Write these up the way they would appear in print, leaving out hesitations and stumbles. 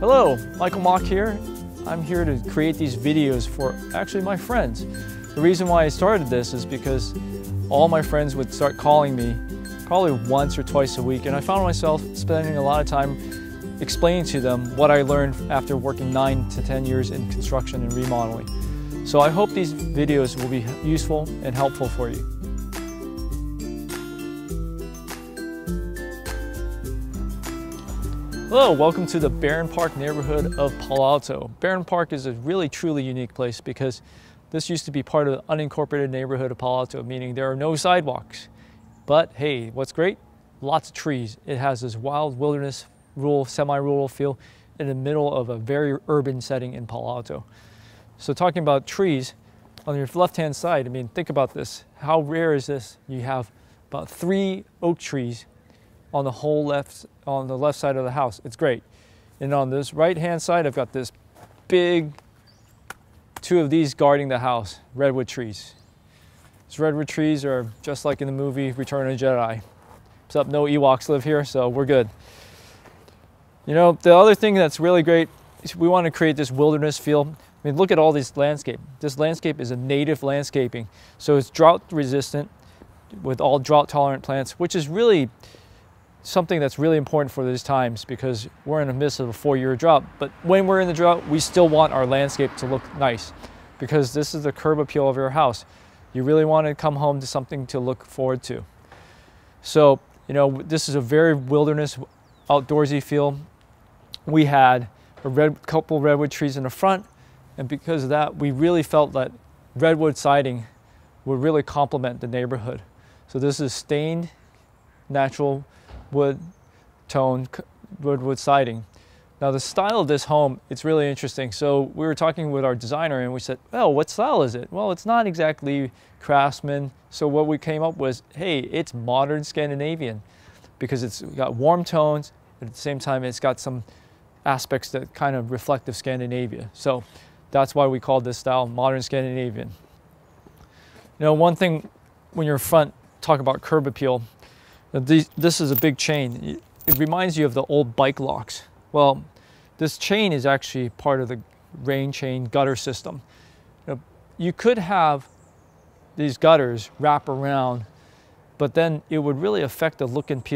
Hello, Michael Mok here. I'm here to create these videos for actually my friends. The reason why I started this is because all my friends would start calling me probably once or twice a week, and I found myself spending a lot of time explaining to them what I learned after working 9 to 10 years in construction and remodeling. So I hope these videos will be useful and helpful for you. Hello, welcome to the Barron Park neighborhood of Palo Alto. Barron Park is a really truly unique place because this used to be part of the unincorporated neighborhood of Palo Alto, meaning there are no sidewalks. But hey, what's great? Lots of trees. It has this wild wilderness, rural, semi-rural feel in the middle of a very urban setting in Palo Alto. So talking about trees, on your left-hand side, I mean, think about this. How rare is this? You have about 3 oak trees on the left side of the house. It's great. And on this right-hand side, I've got this big 2 of these guarding the house, redwood trees. These redwood trees are just like in the movie Return of the Jedi. Except no Ewoks live here, so we're good. You know, the other thing that's really great is we want to create this wilderness feel. I mean, look at all this landscape. This landscape is a native landscaping, so it's drought resistant with all drought tolerant plants, which is really something that's really important for these times because we're in the midst of a 4-year drought. But when we're in the drought, we still want our landscape to look nice because this is the curb appeal of your house. You really want to come home to something to look forward to. So, you know, this is a very wilderness, outdoorsy feel. We had a couple redwood trees in the front, and because of that, we really felt that redwood siding would really complement the neighborhood. So this is stained natural wood tone wood siding. Now the style of this home, it's really interesting. So we were talking with our designer and we said, well, what style is it? Well, it's not exactly craftsman. So what we came up with, hey, it's modern Scandinavian because it's got warm tones. At the same time, it's got some aspects that kind of reflect of Scandinavia. So that's why we called this style modern Scandinavian. You know, one thing when you're front, talk about curb appeal. This is a big chain. It reminds you of the old bike locks. Well, this chain is actually part of the rain chain gutter system. You could have these gutters wrap around, but then it would really affect the look and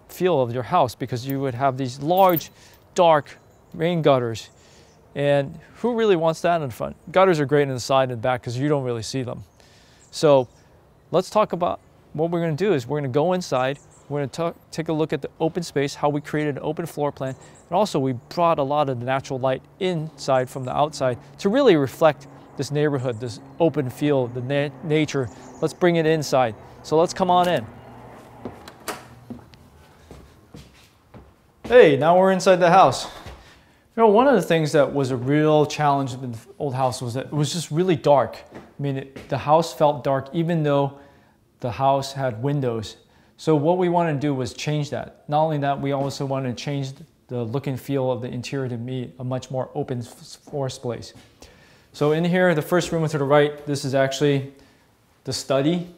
feel of your house because you would have these large, dark rain gutters. And who really wants that in front? Gutters are great in the side and back because you don't really see them. So let's talk about what we're going to do is we're going to go inside. We're going to take a look at the open space, how we created an open floor plan. And also we brought a lot of the natural light inside from the outside to really reflect this neighborhood, this open feel, the nature. Let's bring it inside. So let's come on in. Hey, now we're inside the house. You know, one of the things that was a real challenge in the old house was that it was just really dark. I mean, the house felt dark even though the house had windows. So what we wanted to do was change that. Not only that, we also wanted to change the look and feel of the interior to be a much more open floor space. So in here, the first room to the right, this is actually the study.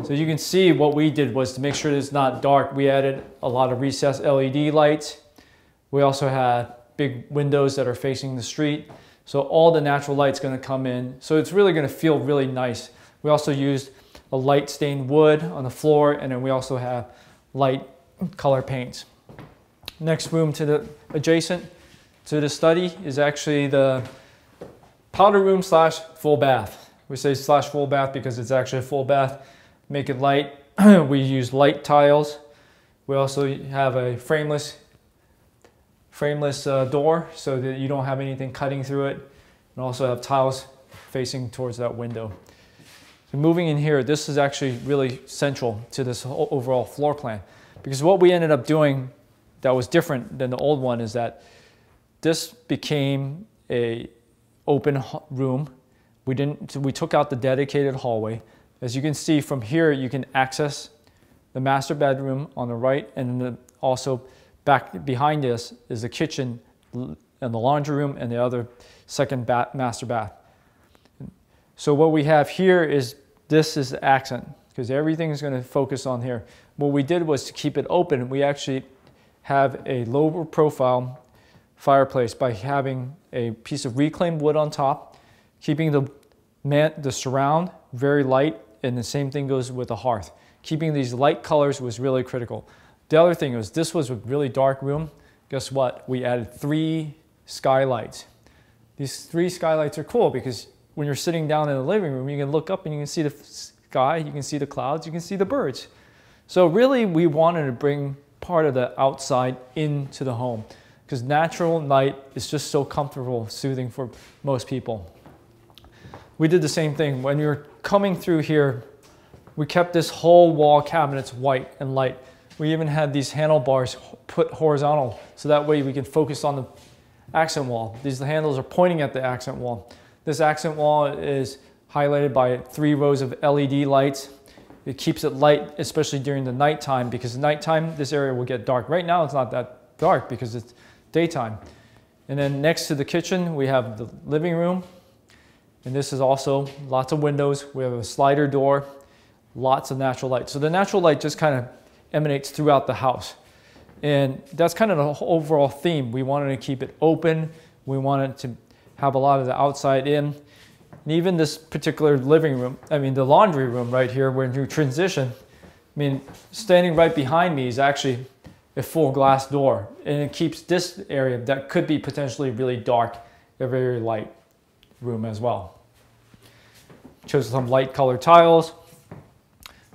So you can see what we did was to make sure that it's not dark. We added a lot of recessed LED lights. We also had big windows that are facing the street. So all the natural light's gonna come in. So it's really gonna feel really nice. We also used a light stained wood on the floor, and then we also have light color paints. Next room to the adjacent to the study is actually the powder room slash full bath. We say slash full bath because it's actually a full bath. Make it light. We use light tiles. We also have a frameless door so that you don't have anything cutting through it, and also have tiles facing towards that window. Moving in here, this is actually really central to this whole overall floor plan because what we ended up doing that was different than the old one is that this became a open room. We took out the dedicated hallway. As you can see from here, you can access the master bedroom on the right, and also back behind this is the kitchen and the laundry room and the other second master bath. So what we have here is this is the accent because everything is going to focus on here. What we did was to keep it open. We actually have a lower profile fireplace by having a piece of reclaimed wood on top, keeping the surround very light, and the same thing goes with the hearth. Keeping these light colors was really critical. The other thing was, this was a really dark room. Guess what? We added 3 skylights. These 3 skylights are cool because when you're sitting down in the living room, you can look up and you can see the sky, you can see the clouds, you can see the birds. So really, we wanted to bring part of the outside into the home because natural light is just so comfortable, soothing for most people. We did the same thing. When you're coming through here, we kept this whole wall cabinets white and light. We even had these handlebars put horizontal so that way we can focus on the accent wall. These handles are pointing at the accent wall. This accent wall is highlighted by 3 rows of LED lights. It keeps it light, especially during the nighttime, because at nighttime this area will get dark. Right now it's not that dark because it's daytime. And then next to the kitchen we have the living room, and this is also lots of windows. We have a slider door, lots of natural light. So the natural light just kind of emanates throughout the house. And that's kind of the overall theme. We wanted to keep it open. We wanted to have a lot of the outside in. And even this particular living room, I mean the laundry room right here, when you transition, I mean, standing right behind me is actually a full glass door. And it keeps this area that could be potentially really dark, a very light room as well. Chose some light colored tiles.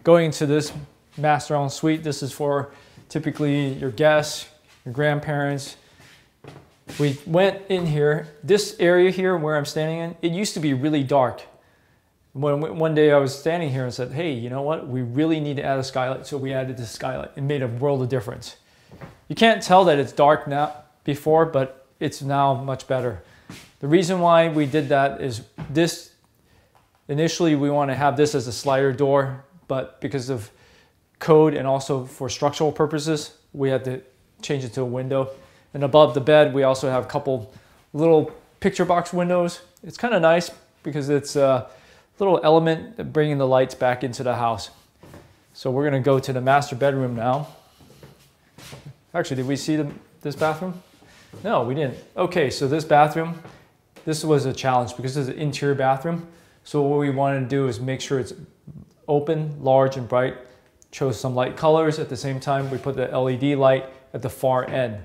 Going into this master ensuite, this is for typically your guests, your grandparents. We went in here, this area here where I'm standing in, it used to be really dark. One day I was standing here and said, hey, you know what? We really need to add a skylight. So we added this skylight. It made a world of difference. You can't tell that it's dark now before, but it's now much better. The reason why we did that is this, initially we want to have this as a slider door, but because of code and also for structural purposes, we had to change it to a window. And above the bed, we also have a couple little picture box windows. It's kind of nice because it's a little element of bringing the lights back into the house. So we're going to go to the master bedroom now. Actually, did we see this bathroom? No, we didn't. Okay, so this bathroom, this was a challenge because it's an interior bathroom. So what we wanted to do is make sure it's open, large, and bright. Chose some light colors. At the same time, we put the LED light at the far end.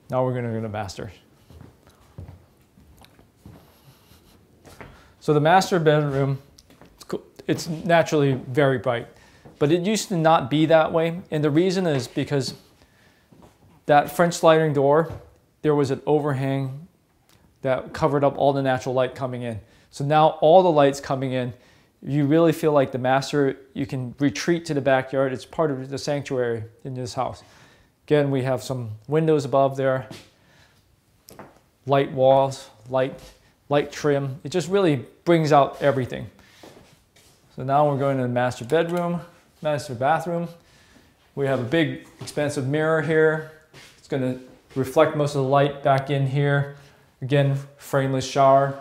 Now we're going to go to master. So the master bedroom, it's naturally very bright, but it used to not be that way. And the reason is because that French sliding door, there was an overhang that covered up all the natural light coming in. So now all the lights coming in, you really feel like the master, you can retreat to the backyard. It's part of the sanctuary in this house. Again, we have some windows above there, light walls, light trim. It just really brings out everything. So now we're going to the master bedroom, master bathroom. We have a big expansive mirror here. It's going to reflect most of the light back in here. Again, frameless shower,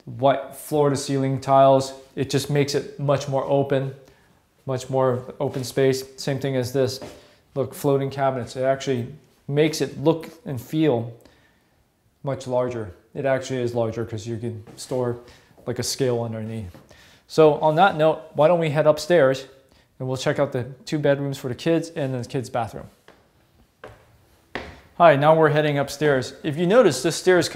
white floor to ceiling tiles. It just makes it much more open space. Same thing as this. Look, floating cabinets. It actually makes it look and feel much larger. It actually is larger because you can store like a scale underneath. So on that note, why don't we head upstairs and we'll check out the 2 bedrooms for the kids and the kids' bathroom. Hi, now we're heading upstairs. If you notice, this stairs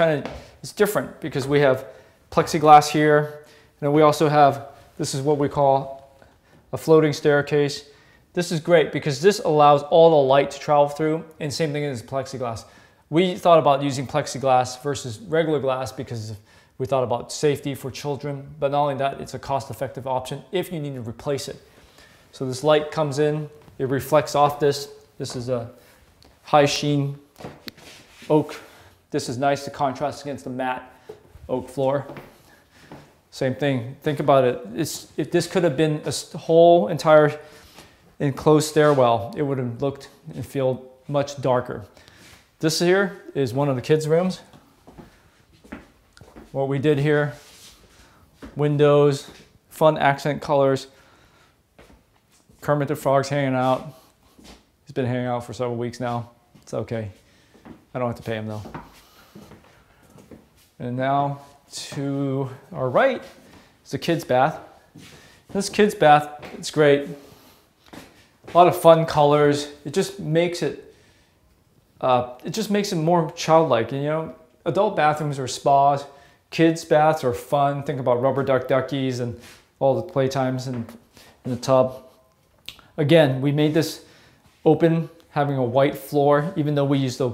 it's different because we have plexiglass here, and we also have, this is what we call a floating staircase. This is great because this allows all the light to travel through, and same thing as plexiglass. We thought about using plexiglass versus regular glass because we thought about safety for children, but not only that, it's a cost-effective option if you need to replace it. So this light comes in, it reflects off this. This is a high sheen oak. This is nice to contrast against the matte oak floor. Same thing, think about it. If this could have been a whole entire enclosed stairwell, it would have looked and feel much darker. This here is one of the kids' rooms. What we did here, windows, fun accent colors. Kermit the Frog's hanging out. He's been hanging out for several weeks now. It's okay. I don't have to pay him though. And now to our right is a kid's bath. This kid's bath, it's great. A lot of fun colors. It just makes it more childlike. And, you know, adult bathrooms are spas. Kids' baths are fun. Think about rubber duckies and all the playtimes in the tub. Again, we made this open, having a white floor. Even though we used a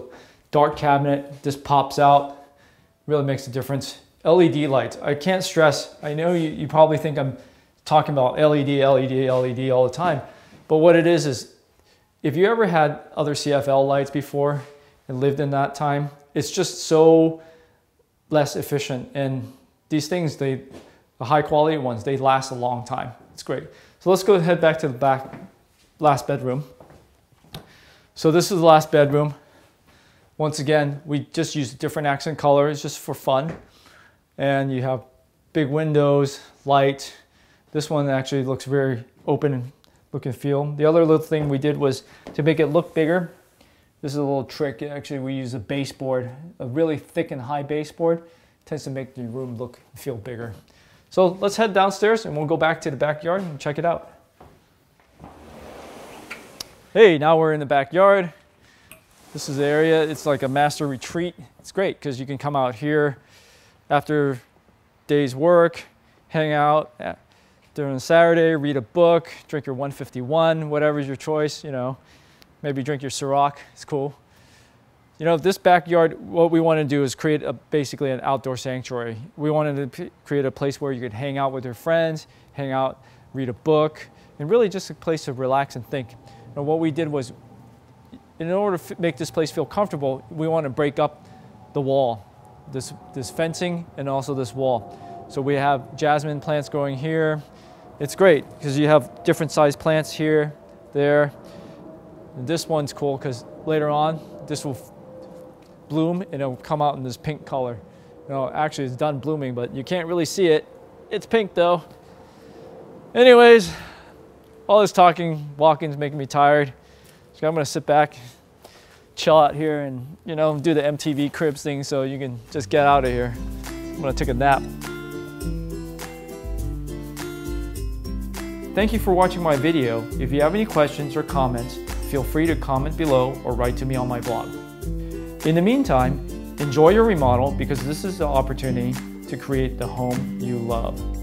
dark cabinet, this pops out. Really makes a difference. LED lights. I can't stress. I know you probably think I'm talking about LED all the time. But what it is if you ever had other CFL lights before and lived in that time, it's just so less efficient. And these things, the high quality ones, they last a long time. It's great. So let's go ahead back to the last bedroom. So this is the last bedroom. Once again, we just used different accent colors just for fun. And you have big windows, light. This one actually looks very open look and feel. The other little thing we did was to make it look bigger. This is a little trick. Actually, we use a baseboard, a really thick and high baseboard. It tends to make the room look and feel bigger. So let's head downstairs and we'll go back to the backyard and check it out. Hey, now we're in the backyard. This is the area. It's like a master retreat. It's great because you can come out here after day's work, hang out during Saturday, read a book, drink your 151, whatever's your choice, you know. Maybe drink your Ciroc, it's cool. You know, this backyard, what we want to do is create basically an outdoor sanctuary. We wanted to create a place where you could hang out with your friends, hang out, read a book, and really just a place to relax and think. And what we did was, in order to make this place feel comfortable, we want to break up the wall, this fencing and also this wall. So we have jasmine plants growing here. It's great because you have different sized plants here, there. And this one's cool because later on, this will bloom and it'll come out in this pink color. You know, actually it's done blooming, but you can't really see it. It's pink though. Anyways, all this talking, walking is making me tired. So I'm gonna sit back, chill out here and, you know, do the MTV Cribs thing so you can just get out of here. I'm gonna take a nap. Thank you for watching my video. If you have any questions or comments, feel free to comment below or write to me on my blog. In the meantime, enjoy your remodel because this is the opportunity to create the home you love.